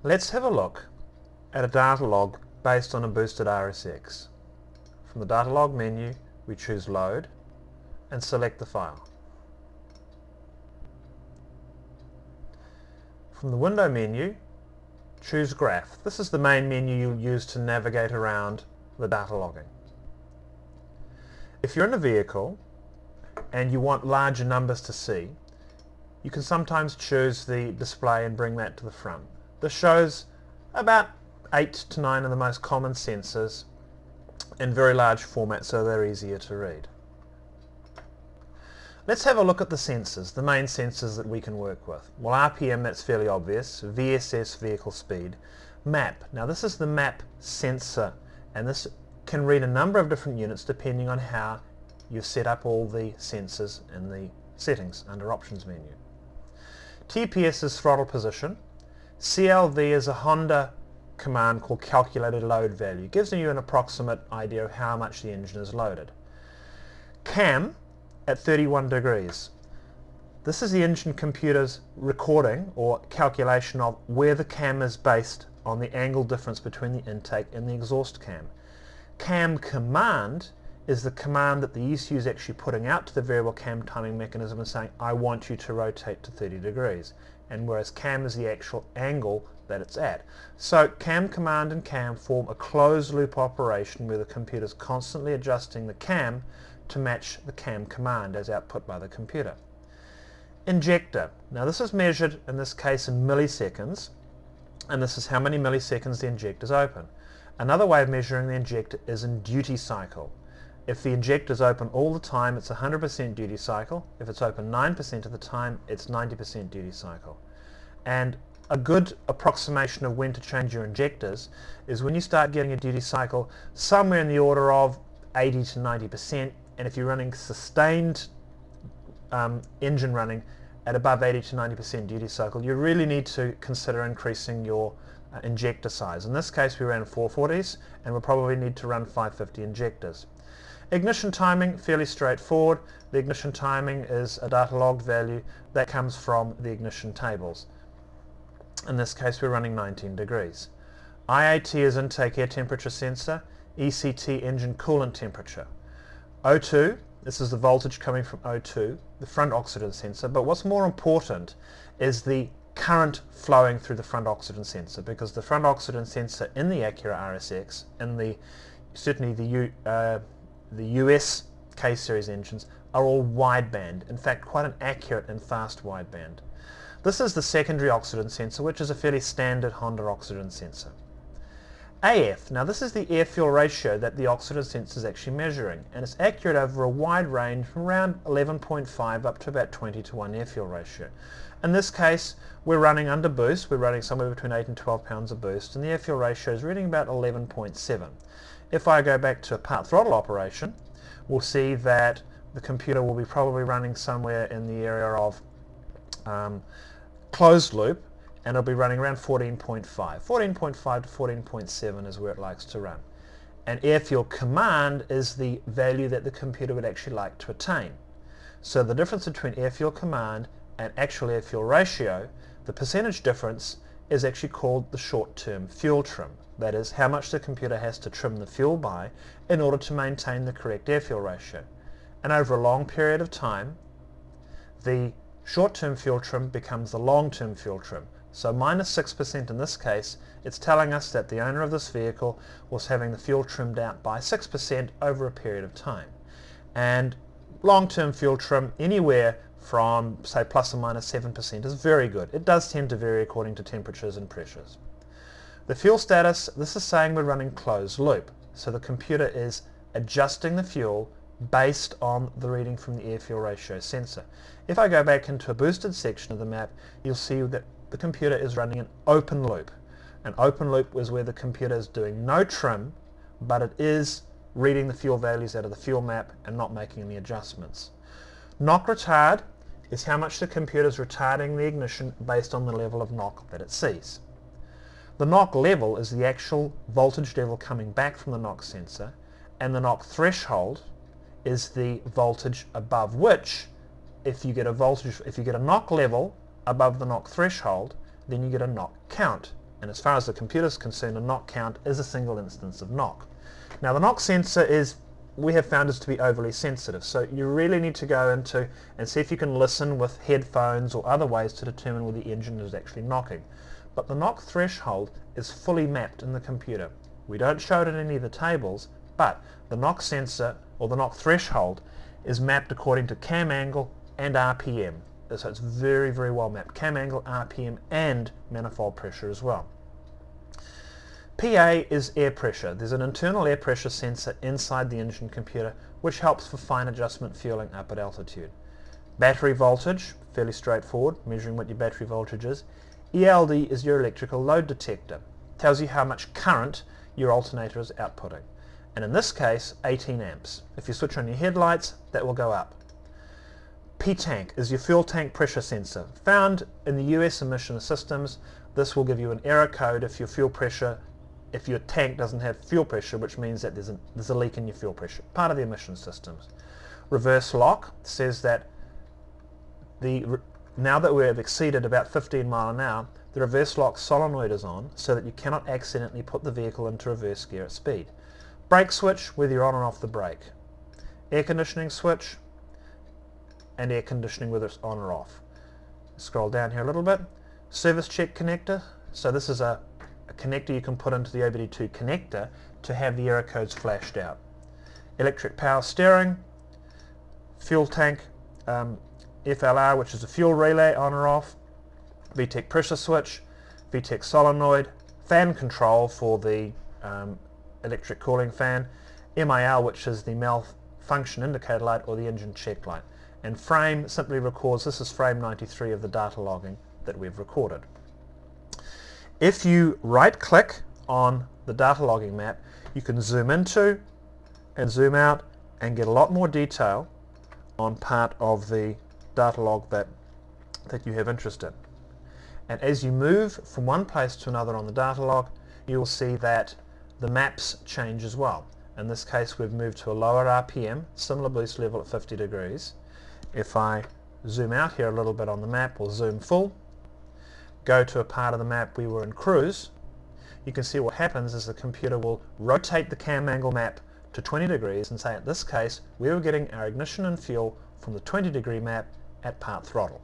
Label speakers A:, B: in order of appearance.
A: Let's have a look at a data log based on a boosted RSX. From the data log menu, we choose Load and select the file. From the window menu, choose Graph. This is the main menu you'll use to navigate around the data logging. If you're in a vehicle and you want larger numbers to see, you can sometimes choose the display and bring that to the front. This shows about 8 to 9 of the most common sensors in very large format, so they're easier to read. Let's have a look at the sensors, the main sensors that we can work with. Well, RPM, that's fairly obvious. VSS, vehicle speed. Map. Now this is the map sensor, and this can read a number of different units depending on how you've set up all the sensors in the settings under Options menu. TPS is throttle position. CLV is a Honda command called calculated load value. It gives you an approximate idea of how much the engine is loaded. CAM at 31 degrees. This is the engine computer's recording or calculation of where the cam is based on the angle difference between the intake and the exhaust cam. CAM command is the command that the ECU is actually putting out to the variable cam timing mechanism and saying, I want you to rotate to 30 degrees. And whereas CAM is the actual angle that it's at. So CAM command and CAM form a closed loop operation where the computer is constantly adjusting the CAM to match the CAM command as output by the computer. Injector. Now this is measured in this case in milliseconds, and this is how many milliseconds the injector is open. Another way of measuring the injector is in duty cycle. If the injector is open all the time, it's 100% duty cycle. If it's open 9% of the time, it's 90% duty cycle. And a good approximation of when to change your injectors is when you start getting a duty cycle somewhere in the order of 80 to 90%, and if you're running sustained engine running at above 80 to 90% duty cycle, you really need to consider increasing your injector size. In this case we ran 440s, and we'll probably need to run 550 injectors. Ignition timing, fairly straightforward. The ignition timing is a data logged value that comes from the ignition tables. In this case we're running 19 degrees. IAT is intake air temperature sensor, ECT engine coolant temperature. O2, this is the voltage coming from O2, the front oxygen sensor, but what's more important is the current flowing through the front oxygen sensor, because the front oxygen sensor in the Acura RSX and certainly the US K-series engines are all wideband, in fact quite an accurate and fast wideband. This is the secondary oxygen sensor, which is a fairly standard Honda oxygen sensor. AF, now this is the air-fuel ratio that the oxygen sensor is actually measuring, and it's accurate over a wide range from around 11.5 up to about 20 to 1 air-fuel ratio. In this case we're running under boost, we're running somewhere between 8 and 12 pounds of boost, and the air-fuel ratio is reading about 11.7. If I go back to a part throttle operation, we'll see that the computer will be probably running somewhere in the area of closed loop, and it'll be running around 14.5. 14.5 to 14.7 is where it likes to run. And air-fuel command is the value that the computer would actually like to attain. So the difference between air-fuel command and actual air-fuel ratio, the percentage difference, is actually called the short-term fuel trim. That is, how much the computer has to trim the fuel by in order to maintain the correct air-fuel ratio. And over a long period of time, the short-term fuel trim becomes the long-term fuel trim. So minus 6% in this case, it's telling us that the owner of this vehicle was having the fuel trimmed out by 6% over a period of time. And long-term fuel trim anywhere from, say, plus or minus 7% is very good. It does tend to vary according to temperatures and pressures. The fuel status, this is saying we're running closed loop. So the computer is adjusting the fuel based on the reading from the air-fuel ratio sensor. If I go back into a boosted section of the map, you'll see that the computer is running an open loop. An open loop is where the computer is doing no trim, but it is reading the fuel values out of the fuel map and not making any adjustments. Knock retard is how much the computer is retarding the ignition based on the level of knock that it sees. The knock level is the actual voltage level coming back from the knock sensor, and the knock threshold is the voltage above which, if you get a knock level above the knock threshold, then you get a knock count And as far as the computer is concerned, a knock count is a single instance of knock. Now the knock sensor we have found is to be overly sensitive, so you really need to go into and see if you can listen with headphones or other ways to determine whether the engine is actually knocking. But the knock threshold is fully mapped in the computer. We don't show it in any of the tables, but the knock sensor or the knock threshold is mapped according to cam angle and RPM. So it's very, very well mapped. Cam angle, RPM and manifold pressure as well. PA is air pressure. There's an internal air pressure sensor inside the engine computer which helps for fine adjustment fueling up at altitude. Battery voltage, fairly straightforward, measuring what your battery voltage is. ELD is your electrical load detector. Tells you how much current your alternator is outputting. And in this case, 18 amps. If you switch on your headlights, that will go up. P-tank is your fuel tank pressure sensor. Found in the US emission systems, this will give you an error code if your tank doesn't have fuel pressure, which means that there's a leak in your fuel pressure, part of the emission systems. Reverse lock says that now that we have exceeded about 15 miles an hour, the reverse lock solenoid is on so that you cannot accidentally put the vehicle into reverse gear at speed. Brake switch, whether you're on or off the brake. Air conditioning switch, and air conditioning whether it's on or off. Scroll down here a little bit. Service check connector, so this is a connector you can put into the OBD2 connector to have the error codes flashed out. Electric power steering, fuel tank, FLR, which is a fuel relay, on or off, VTEC pressure switch, VTEC solenoid, fan control for the electric cooling fan, MIL, which is the malfunction indicator light or the engine check light, and frame simply records, this is frame 93 of the data logging that we've recorded. If you right click on the data logging map, you can zoom into and zoom out and get a lot more detail on part of the data log that you have interest in. And as you move from one place to another on the data log, you will see that the maps change as well. In this case, we've moved to a lower RPM, similar boost level at 50 degrees. If I zoom out here a little bit on the map, or zoom full, go to a part of the map we were in cruise, you can see what happens is the computer will rotate the cam angle map to 20 degrees and say, in this case, we were getting our ignition and fuel from the 20 degree map at part throttle.